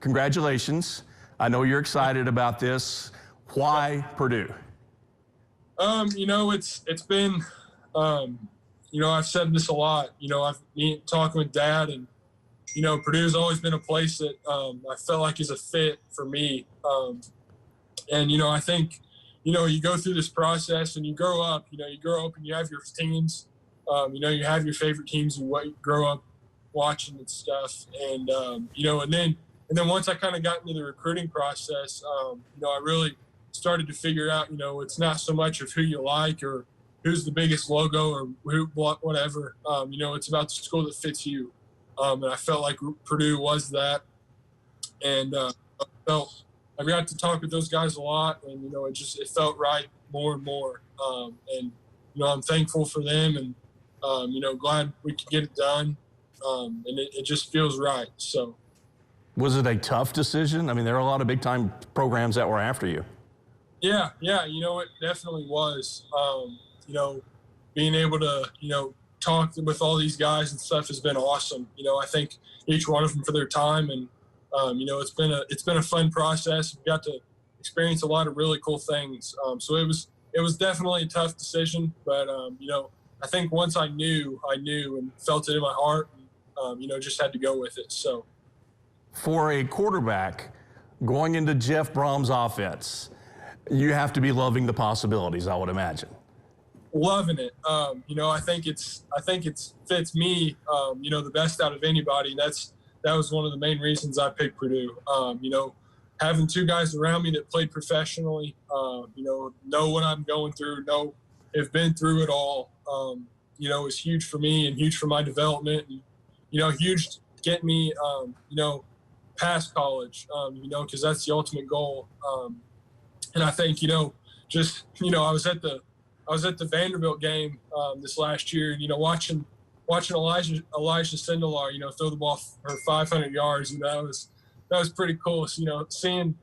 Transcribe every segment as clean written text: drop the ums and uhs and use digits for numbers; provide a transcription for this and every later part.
congratulations. I know you're excited about this. Why Purdue? It's been, I've said this a lot. I've been talking with Dad, and Purdue's always been a place that I felt like is a fit for me. I think, you go through this process and you grow up. You grow up and you have your teams. You have your favorite teams and what you grow up watching and stuff. And then once I kind of got into the recruiting process, I really started to figure out, it's not so much of who you like or who's the biggest logo or whatever. It's about the school that fits you. And I felt like Purdue was that. And I got to talk with those guys a lot, and, it felt right more and more. I'm thankful for them, and, glad we could get it done. And it just feels right. So. Was it a tough decision? I mean, there are a lot of big-time programs that were after you. Yeah, it definitely was. Being able to, talk with all these guys and stuff has been awesome. I think each one of them for their time, and it's been a fun process. We got to experience a lot of really cool things. So it was definitely a tough decision, but I think once I knew and felt it in my heart, and, just had to go with it. So for a quarterback going into Jeff Brom's offense, you have to be loving the possibilities, I would imagine. Loving it. I think it fits me, the best out of anybody. And that was one of the main reasons I picked Purdue. Having two guys around me that played professionally, know what I'm going through, have been through it all, is huge for me and huge for my development. And, huge to get me, past college, because that's the ultimate goal. And I think, I was at the Vanderbilt game this last year, and watching Elijah Sindelar, throw the ball for 500 yards, that was pretty cool. So, seeing,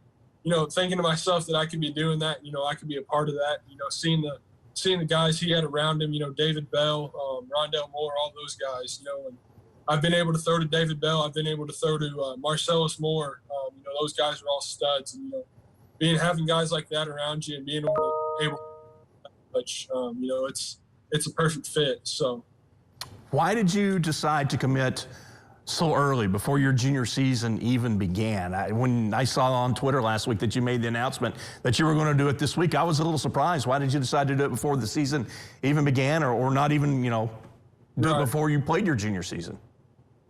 thinking to myself that I could be doing that, I could be a part of that. Seeing the guys he had around him, David Bell, Rondell Moore, all those guys, and I've been able to throw to David Bell. I've been able to throw to Marcellus Moore. Those guys are all studs, and having guys like that around you and being able much, it's a perfect fit. So why did you decide to commit so early, before your junior season even began? When I saw on Twitter last week that you made the announcement that you were going to do it this week, I was a little surprised. Why did you decide to do it before the season even began, or not even, do it before you played your junior season?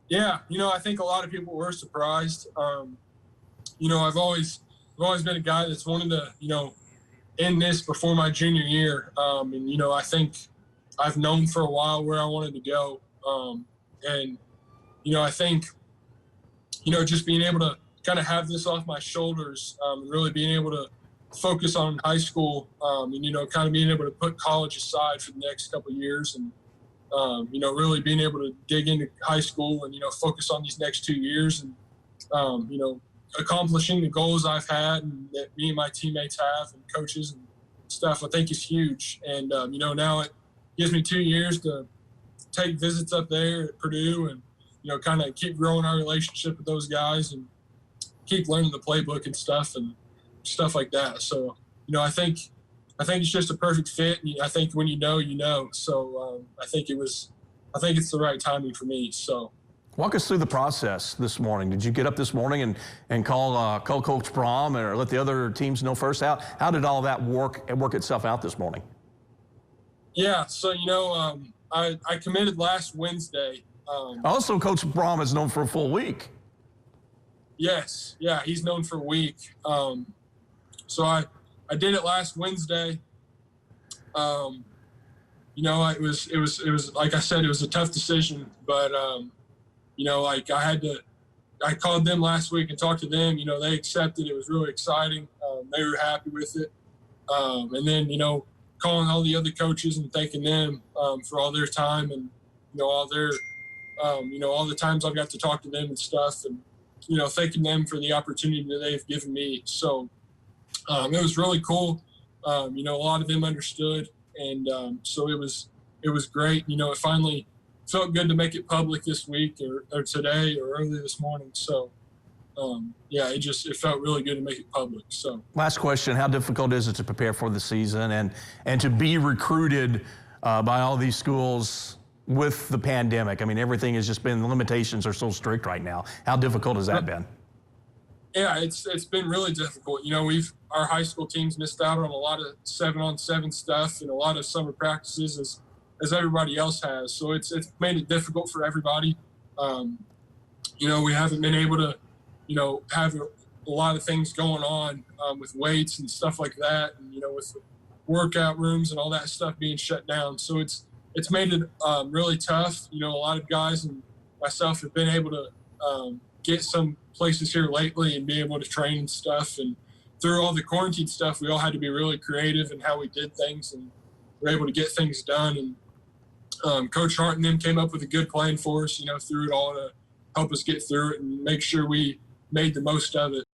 Yeah, I think a lot of people were surprised. I've always been a guy that's wanted to, end this before my junior year. I think I've known for a while where I wanted to go. I think, just being able to kind of have this off my shoulders, really being able to focus on high school, and, kind of being able to put college aside for the next couple of years, and, really being able to dig into high school and, focus on these next 2 years, and, accomplishing the goals I've had and that me and my teammates have and coaches and stuff, I think is huge. And, now it gives me 2 years to take visits up there at Purdue and, kind of keep growing our relationship with those guys and keep learning the playbook and stuff like that. So, I think it's just a perfect fit. And I think when you know. So I think it's the right timing for me. So. Walk us through the process this morning. Did you get up this morning and call Coach Brom or let the other teams know first? How did all that work itself out this morning? Yeah, so, I committed last Wednesday. Also, Coach Brom is known for a full week. Yes, yeah, he's known for a week. So I did it last Wednesday. It was like I said, it was a tough decision, but I called them last week and talked to them. They accepted. It was really exciting. They were happy with it. And then, calling all the other coaches and thanking them for all their time and, all their, all the times I've got to talk to them and stuff, and, thanking them for the opportunity that they've given me. So it was really cool. A lot of them understood. And so it was great. It finally felt good to make it public this week or today or early this morning. So yeah, it felt really good to make it public. So last question, how difficult is it to prepare for the season and to be recruited by all these schools with the pandemic? I mean, everything has just been, the limitations are so strict right now. How difficult has that been? Yeah, it's been really difficult. You know, our high school teams missed out on a lot of 7-on-7 stuff and a lot of summer practices as everybody else has. So it's made it difficult for everybody. You know, we haven't been able to, you know, have a lot of things going on with weights and stuff like that, and you know, with workout rooms and all that stuff being shut down. So it's made it really tough. You know, a lot of guys and myself have been able to get some places here lately and be able to train and stuff. And through all the quarantine stuff, we all had to be really creative in how we did things, and we're able to get things done. And Coach Hart and them came up with a good plan for us, you know, through it all to help us get through it and make sure we made the most of it.